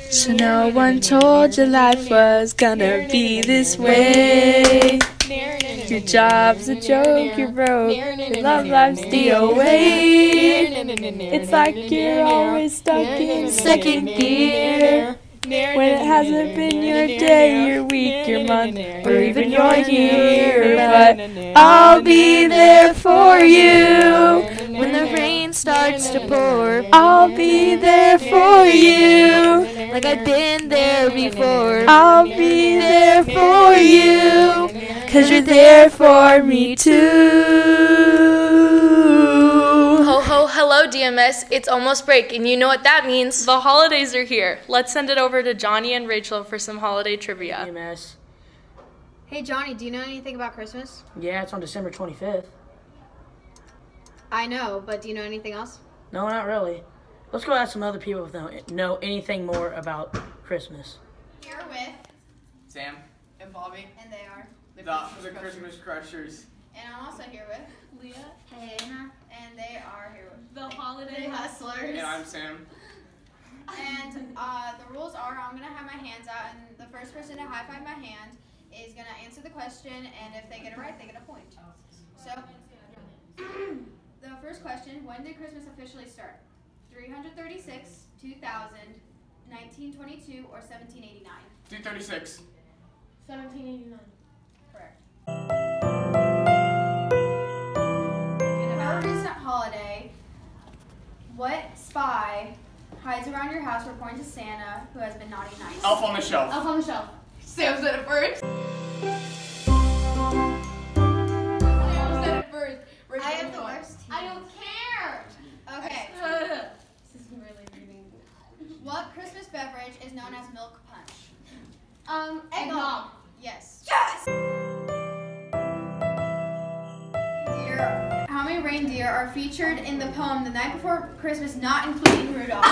So no one told you life was gonna be this way. Your job's a joke, you're broke, your love life's DOA. It's like you're always stuck in second gear. When it hasn't been your day, your week, your month, or even your year. But I'll be there for you. When the rain starts to pour, I'll be there for you. like I've been there before. I'll be there for you. 'Cause you're there for me too. Ho ho, hello DMS, it's almost break and you know what that means. The holidays are here. Let's send it over to Johnny and Rachel for some holiday trivia. EMS. Hey Johnny, do you know anything about Christmas? Yeah, it's on December 25th. I know, but do you know anything else? No, not really. Let's go ask some other people if they know anything more about Christmas. Here with Sam. and Bobby, and they are The Christmas Crushers. And I'm also here with Leah, Hannah, and they are here with the holiday Hustlers. And I'm Sam. And the rules are I'm gonna have my hands out, and the first person to high five my hand is gonna answer the question, and if they get it right, they get a point. So, the first question: when did Christmas officially start? 336, 2000, 1922, or 1789? 236. 1789. Correct. In a more recent holiday, what spy hides around your house reporting to Santa who has been naughty nice? Elf on the Shelf. Elf on the Shelf. Sam said it first. I have the worst team. I don't care. Okay. This is really reading. What Christmas beverage is known as milk punch? Eggnog. Yes. Yes! How many reindeer are featured in the poem The Night Before Christmas, not including Rudolph?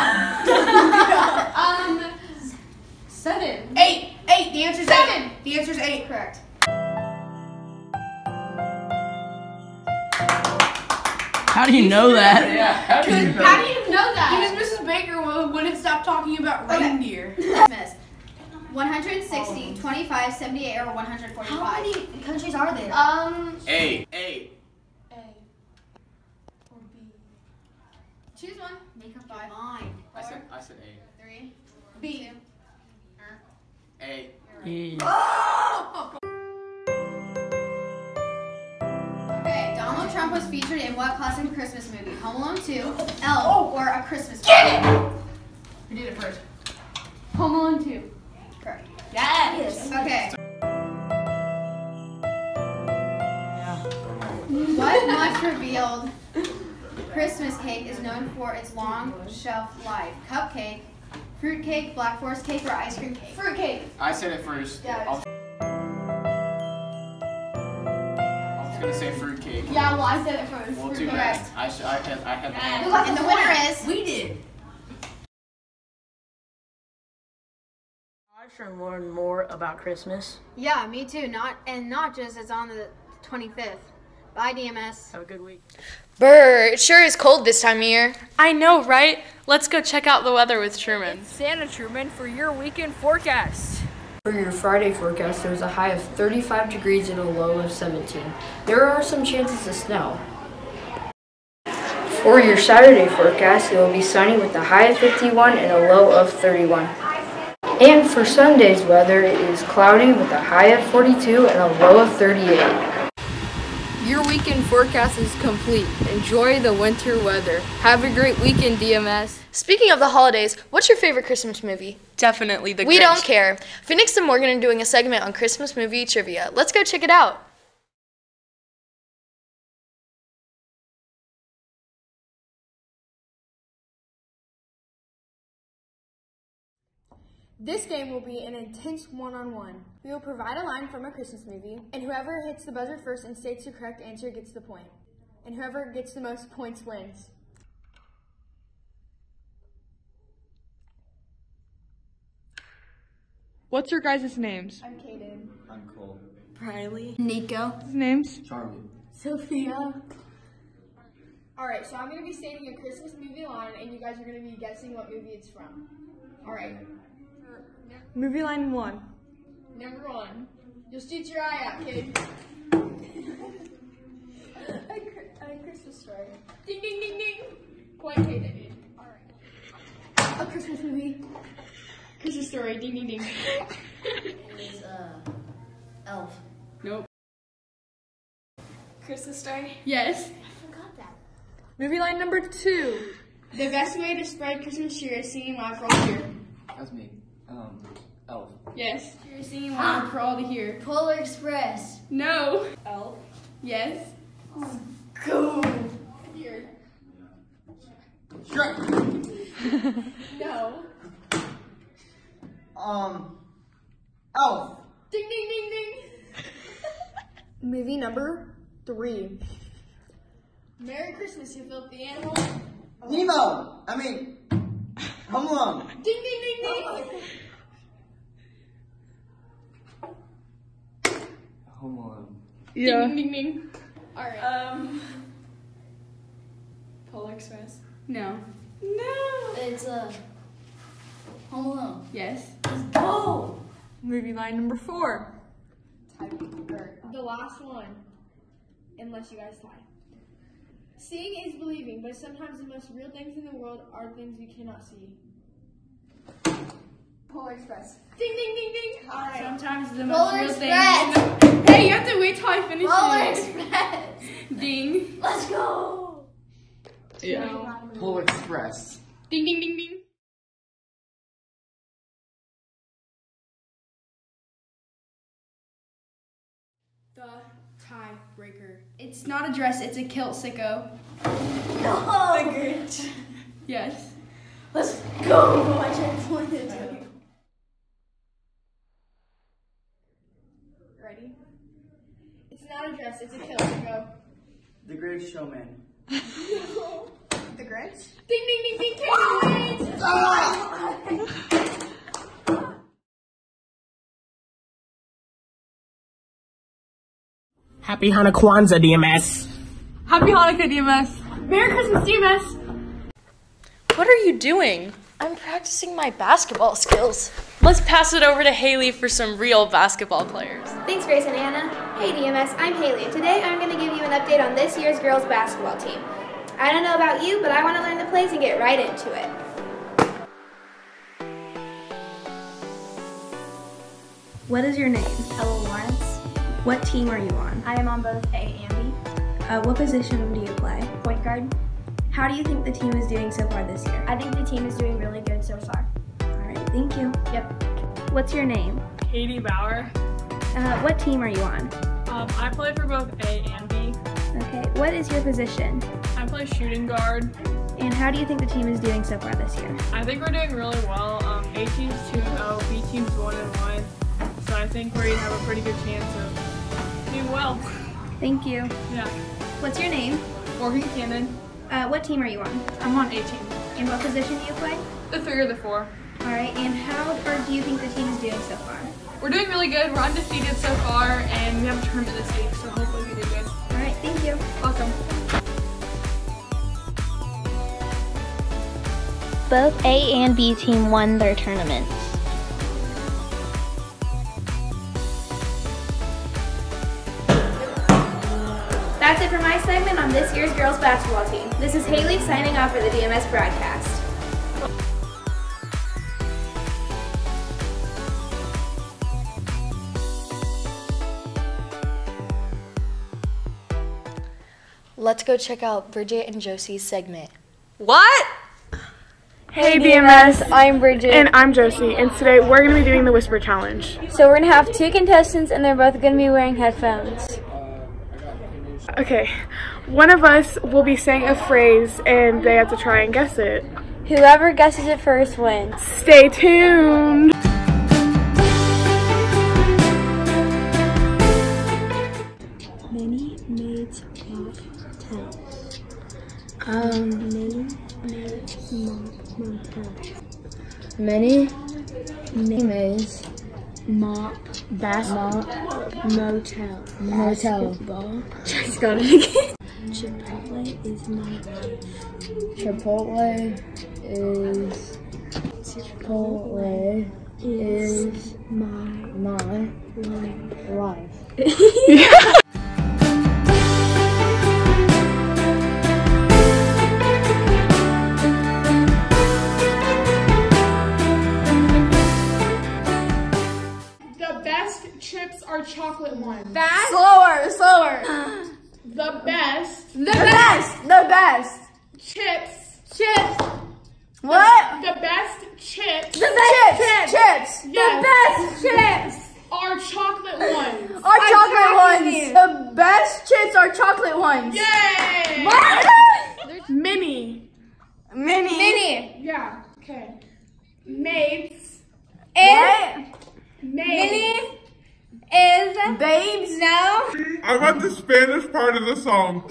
7. 8. 8. The answer's 7. 8. The answer's 8. Correct. How do you know that? Yeah, how do you know? How do you know that? Because Mrs. Baker wouldn't stop talking about reindeer. Christmas. 160, 25, 78, or 145? How many countries are there? A. A or B. Choose one. Make up Five. your mind. I said A. 3. B. 2. A. Okay, Donald Trump was featured in what classic Christmas movie? Home Alone 2, Elf, or A Christmas Carol? Who did it first? Home Alone 2. Correct. Yes. Okay. Yeah. What much revealed Christmas cake is known for its long shelf life? Cupcake, fruit cake, Black Forest cake, or ice cream cake? Fruit cake. I said it first. Yeah. I was gonna say fruitcake. Yeah, well, I said it first. Well, Fruit too cake. bad. I had the hand. And the winner is... We did. I've sure learned more about Christmas. Yeah, me too. Not just it's on the 25th. Bye, DMS. Have a good week. Brr, it sure is cold this time of year. I know, right? Let's go check out the weather with Truman. Santa Truman for your weekend forecast. For your Friday forecast, there's a high of 35 degrees and a low of 17. There are some chances of snow. For your Saturday forecast, it will be sunny with a high of 51 and a low of 31. And for Sunday's weather, it is cloudy with a high of 42 and a low of 38. Your weekend forecast is complete. Enjoy the winter weather. Have a great weekend, DMS. Speaking of the holidays, what's your favorite Christmas movie? Definitely the We Grinch. don't care. Phoenix and Morgan are doing a segment on Christmas movie trivia. Let's go check it out. This game will be an intense one-on-one. We will provide a line from a Christmas movie, and whoever hits the buzzer first and states the correct answer gets the point. And whoever gets the most points wins. What's your guys' names? I'm Kaden. I'm Cole. Riley. Nico. Names? Charlie. Sophia. Alright, so I'm going to be stating a Christmas movie line, and you guys are going to be guessing what movie it's from. Alright. Movie line 1. Number 1. Just shoot your eye out, kid. A Christmas story. Ding, ding, ding, ding. Point, okay, dude. Alright. A Christmas movie. Christmas story. Ding, ding, ding. Is Elf. Nope. Christmas story? Yes. I forgot that. Movie line number 2. The best way to spread Christmas cheer is singing loud for all to hear. That's me. Elf. Yes. You're singing loud for all to hear. Polar Express. No. Elf. Yes. Go. Here. Shrek. No. Elf. Ding, ding, ding, ding. Movie number 3. Merry Christmas, you filthy animal. Nemo. I mean, Home Alone. Ding, ding, ding, ding. Home Alone. Yeah. Ding, ding, ding, ding. All right. Polar Express. No. No. It's Home Alone. Yes. Go. Movie line number 4. The last one. Unless you guys tie. Seeing is believing, but sometimes the most real things in the world are things we cannot see. Polar Express. Ding, ding, ding, ding. All right. Sometimes the Polar most real Express. things. Hey, you have to wait till I finish Polar it. Express. Ding. Let's go. Yeah. No. Polar Express. Ding, ding, ding, ding. The tiebreaker. It's not a dress, it's a kilt, sicko. No. The Grinch. Yes. Let's go. I translated to. Ready? It's not a dress, it's a kilt, sicko. The Greatest Showman. No. The Grinch. Ding, ding, ding, ding, Katie wins! Happy Hanukkah, DMS. Happy Hanukkah, DMS. Merry Christmas, DMS. What are you doing? I'm practicing my basketball skills. Let's pass it over to Haley for some real basketball players. Thanks, Grace and Anna. Hey, DMS, I'm Haley, and today I'm going to give you an update on this year's girls basketball team. I don't know about you, but I want to learn the plays and get right into it. What is your name? Ella Lawrence. What team are you on? I am on both A and B. What position do you play? Point guard. How do you think the team is doing so far this year? I think the team is doing really good so far. Alright, thank you. Yep. What's your name? Katie Bauer. What team are you on? I play for both A and B. Okay, what is your position? I play shooting guard. And how do you think the team is doing so far this year? I think we're doing really well. A team's 2-0, B team's 1-1. So I think we have a pretty good chance of doing well. Thank you. Yeah. What's your name? Morgan Cannon. What team are you on? I'm on A team. And what position do you play? The 3 or the 4. Alright, and how do you think the team is doing so far? We're doing really good. We're undefeated so far, and we have a tournament this week, so hopefully we do good. Alright, thank you. Welcome. Both A and B team won their tournaments. That's it for my segment on this year's girls basketball team. This is Haley signing off for the DMS broadcast. Let's go check out Bridget and Josie's segment. What? Hey DMS, I'm Bridget. and I'm Josie, and today we're going to be doing the Whisper Challenge. So we're going to have 2 contestants and they're both going to be wearing headphones. Okay, one of us will be saying a phrase and they have to try and guess it. Whoever guesses it first wins. Stay tuned! Many maids mop towels. Many maids mop motels. Many maids Mop basketball motel. basketball. Just got it again. Chipotle is my life. Chipotle is my life. The best chips are chocolate ones. Fast. Slower. The best. The best. Chips. What? The best chips. Chips. Yes. The best chips Are chocolate ones. are chocolate ones. The best chips are chocolate ones. Yay! What? Mini. Yeah. Okay. Maids. What? Maids. Is babes? No. I want the Spanish part of the song.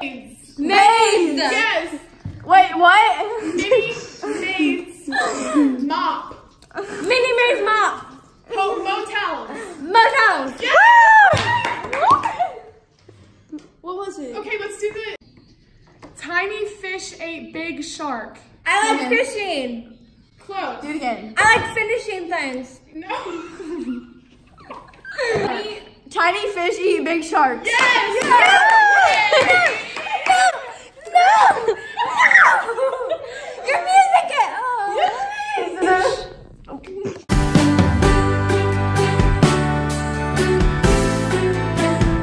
Maids. Yes. Wait, what? Mini maids. Mop. Mini maids mop. Motels. What was it? Okay, let's do the tiny fish ate big shark. I like fishing. Close. Do it again. I like finishing things. No. Tiny fish eat big sharks. Yes. No. Your music.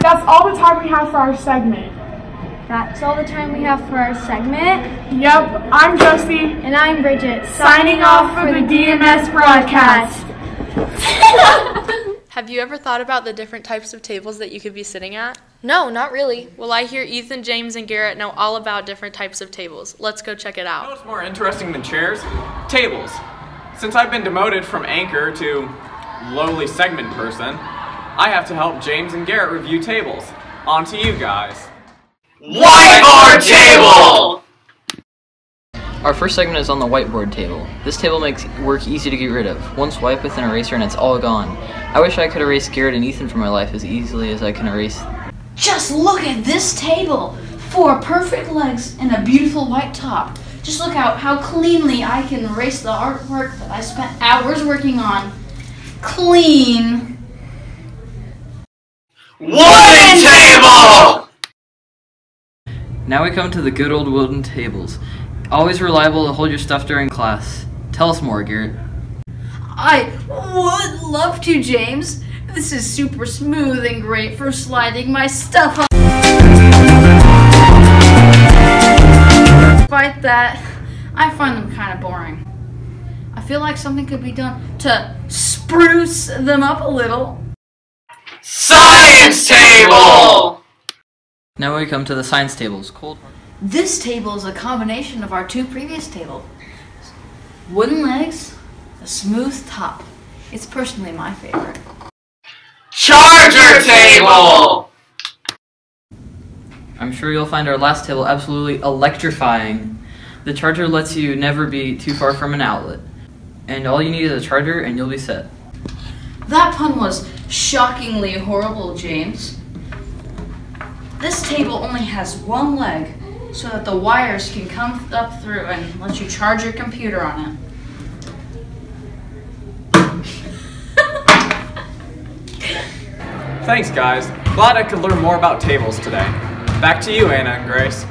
That's all the time we have for our segment. That's all the time we have for our segment. Yep, I'm Josie. And I'm Bridget. Signing off for the DMS broadcast. Have you ever thought about the different types of tables that you could be sitting at? No, not really. Well, I hear Ethan, James, and Garrett know all about different types of tables. Let's go check it You know out. what's more interesting than chairs? Tables. Since I've been demoted from anchor to lowly segment person, I have to help James and Garrett review tables. On to you guys. Whiteboard Table! Our first segment is on the whiteboard table. This table makes work easy to get rid of. One swipe with an eraser and it's all gone. I wish I could erase Garrett and Ethan from my life as easily as I can erase. Just look at this table. 4 perfect legs and a beautiful white top. Just look out how cleanly I can erase the artwork that I spent hours working on. Clean. Wooden table! Now we come to the good old wooden tables. Always reliable to hold your stuff during class. Tell us more, Garrett. I would love to, James. This is super smooth and great for sliding my stuff on. Despite that, I find them kind of boring. I feel like something could be done to spruce them up a little. Science table! Now we come to the science tables. Cold. This table is a combination of our 2 previous tables. Wooden legs, a smooth top. It's personally my favorite. Charger table! I'm sure you'll find our last table absolutely electrifying. The charger lets you never be too far from an outlet. And all you need is a charger and you'll be set. That pun was shockingly horrible, James. This table only has 1 leg, so that the wires can come up through and let you charge your computer on it. Thanks, guys. Glad I could learn more about tables today. Back to you, Anna and Grace.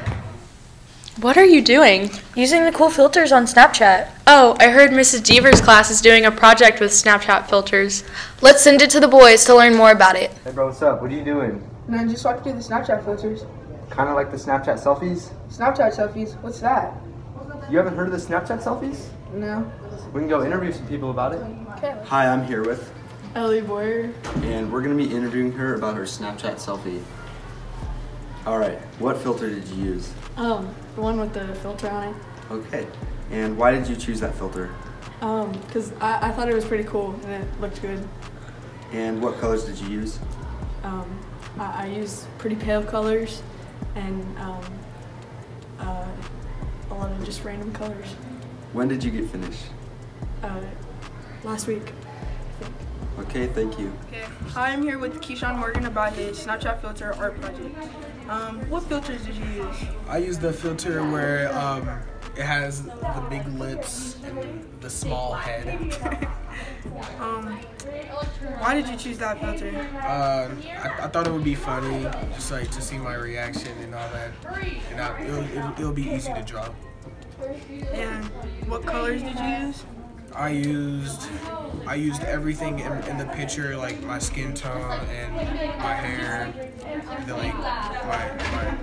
What are you doing? Using the cool filters on Snapchat. Oh, I heard Mrs. Deaver's class is doing a project with Snapchat filters. Let's send it to the boys to learn more about it. Hey bro, what's up? What are you doing? Man, just walked through the Snapchat filters. Kind of like the Snapchat selfies? Snapchat selfies? What's that? You haven't heard of the Snapchat selfies? No. We can go interview some people about it. Okay. Hi, I'm here with Ellie Boyer. And we're going to be interviewing her about her Snapchat selfie. Alright, what filter did you use? The one with the filter on it. Okay. And why did you choose that filter? Because I thought it was pretty cool and it looked good. And what colors did you use? I used pretty pale colors and a lot of just random colors. When did you get finished? Last week. Okay, thank you. Okay. Hi, I'm here with Keyshawn Morgan about his Snapchat filter art project. What filters did you use? I used the filter where it has the big lips and the small head. Why did you choose that filter? I thought it would be funny, just like to see my reaction and all that, and it'll be easy to draw. And what colors did you use? I used everything in the picture, like my skin tone and my hair, and like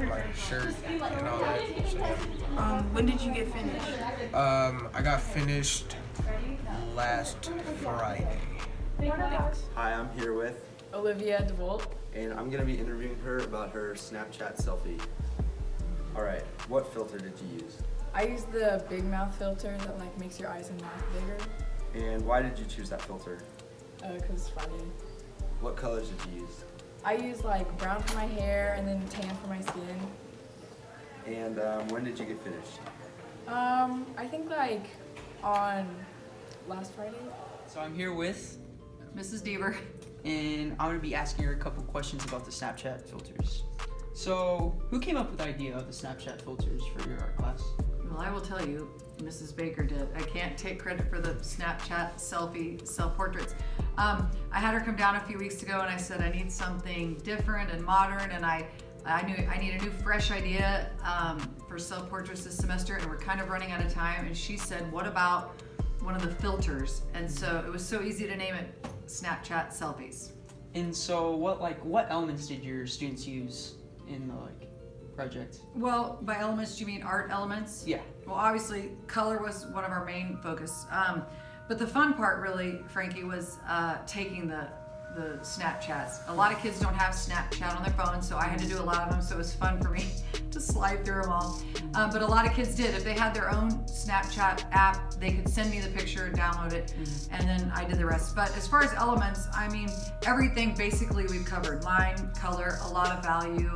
my shirt and all that. So, yeah. When did you get finished? I got finished last Friday. Hi, I'm here with Olivia DeVolt. and I'm gonna be interviewing her about her Snapchat selfie. All right, what filter did you use? I used the big mouth filter that like makes your eyes and mouth bigger. And why did you choose that filter? Cause it's funny. What colors did you use? I used like brown for my hair and then tan for my skin. And when did you get finished? I think like on last Friday. So I'm here with Mrs. Deaver. and I'm going to be asking her a couple questions about the Snapchat filters. So, who came up with the idea of the Snapchat filters for your art class? Well, I will tell you, Mrs. Baker did. I can't take credit for the Snapchat selfie self-portraits. I had her come down a few weeks ago and I said I need something different and modern, and I knew I need a new fresh idea for self-portraits this semester, and we're kind of running out of time, and she said, what about one of the filters? And so it was so easy to name it Snapchat selfies. And so what elements did your students use in the project? Well, by elements, do you mean art elements? Yeah. Well, obviously color was one of our main focus. But the fun part really, Frankie, was taking the Snapchats. A lot of kids don't have Snapchat on their phones, so I had to do a lot of them, so it was fun for me to slide through them all. But a lot of kids did. If they had their own Snapchat app, they could send me the picture, download it, and then I did the rest. But as far as elements, I mean, everything basically we've covered. Line, color, a lot of value.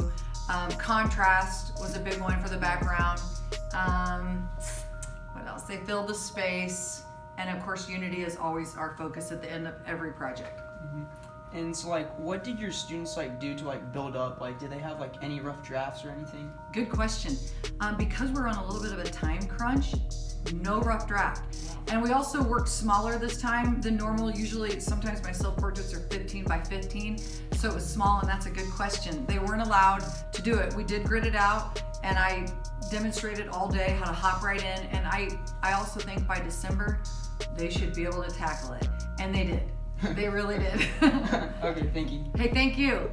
Contrast was a big one for the background. What else? They filled the space. And of course, unity is always our focus at the end of every project. And so what did your students do to build up? Did they have any rough drafts or anything? Good question. Because we're on a little bit of a time crunch, no rough draft. And we also worked smaller this time than normal. Usually, sometimes my self-portraits are 15 by 15, so it was small, and that's a good question. They weren't allowed to do it. We did grid it out, and I demonstrated all day how to hop right in, and I also think by December, they should be able to tackle it. And they did. They really did. Okay, thank you. Hey, thank you.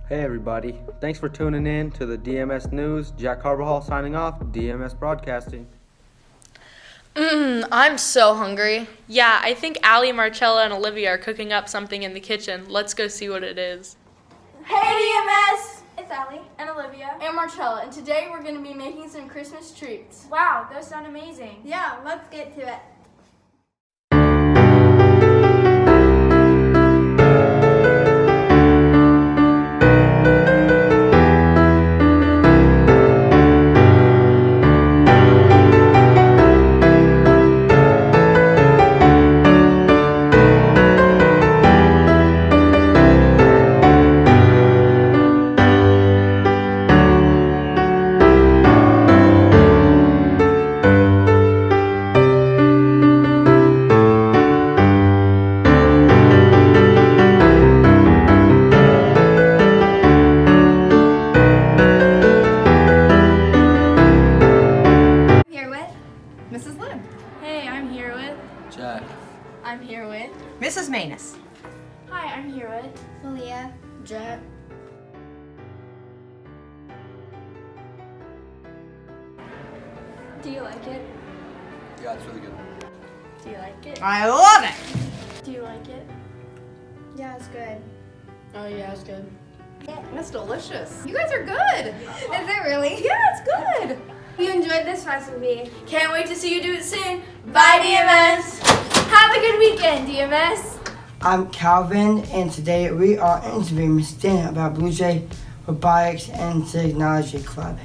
Hey everybody, thanks for tuning in to the DMS News. Jack Carbajal signing off, DMS Broadcasting. I'm so hungry. Yeah, I think Allie, Marcella, and Olivia are cooking up something in the kitchen. Let's go see what it is. Hey DMS! It's Allie. And Olivia. And Marcella. And today we're going to be making some Christmas treats. Wow, those sound amazing. Yeah, let's get to it. I'm here with Mrs. Manus. Hi, I'm here with Malia. Jet. Do you like it? Yeah, it's really good. Do you like it? I love it! Do you like it? Yeah, it's good. Oh yeah, it's good. That's delicious. You guys are good. Is it really? Yeah, it's good. You enjoyed this recipe. Can't wait to see you do it soon. Bye, DMS. Have a good weekend, DMS. I'm Calvin, and today we are interviewing Miss Dana about Blue Jay Robotics and Technology Club.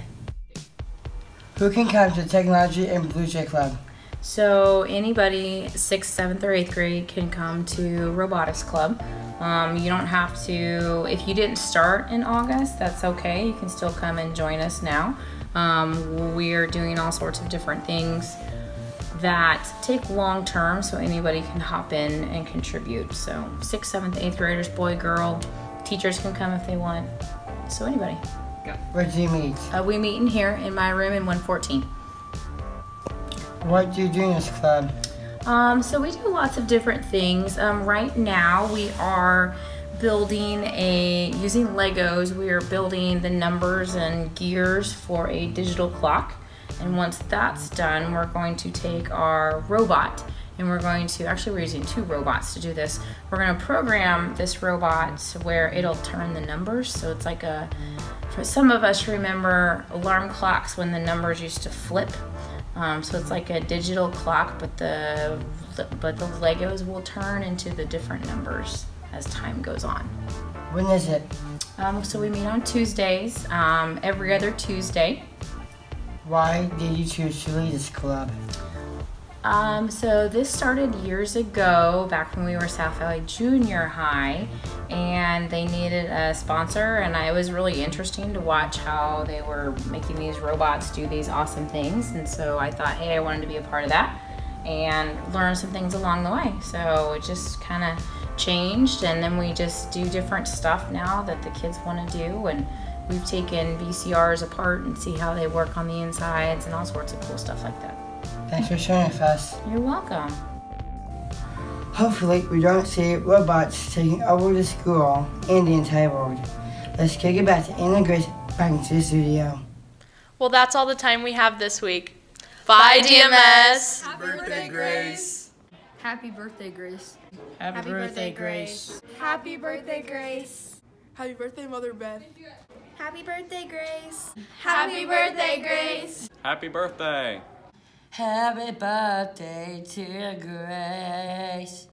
Who can come to Technology and Blue Jay Club? So anybody 6th, 7th, or 8th grade can come to Robotics Club. You don't have to, if you didn't start in August, that's okay. You can still come and join us now. We are doing all sorts of different things that take long term so anybody can hop in and contribute. So 6th, 7th, 8th graders, boy, girl, teachers can come if they want. So anybody. Where do you meet? We meet in here in my room in 114. What do you do in this club? So we do lots of different things. Right now we are building using Legos, we are building the numbers and gears for a digital clock. And once that's done, we're going to take our robot and we're using 2 robots to do this. We're going to program this robot where it'll turn the numbers. So it's like for some of us remember alarm clocks when the numbers used to flip. So it's like a digital clock, but the Legos will turn into the different numbers as time goes on. When is it? So we meet on Tuesdays, every other Tuesday. Why did you choose to lead this club? So this started years ago, back when we were South Valley Junior High, and they needed a sponsor, and it was really interesting to watch how they were making these robots do these awesome things, and so I thought, hey, I wanted to be a part of that and learn some things along the way. So it just kind of changed, and then we just do different stuff now that the kids want to do, and we've taken VCRs apart and see how they work on the insides and all sorts of cool stuff like that. Thanks for sharing with us. You're welcome. Hopefully we don't see robots taking over the school and the entire world. Let's kick it back to Anna and Grace back into the studio. Well, that's all the time we have this week. Bye, DMS! Happy birthday, Grace! Happy birthday, Grace. Happy birthday, Grace. Happy birthday, Grace. Happy birthday, Mother Beth. Happy birthday, Grace. Happy birthday, Grace. Happy birthday. Happy birthday to Grace.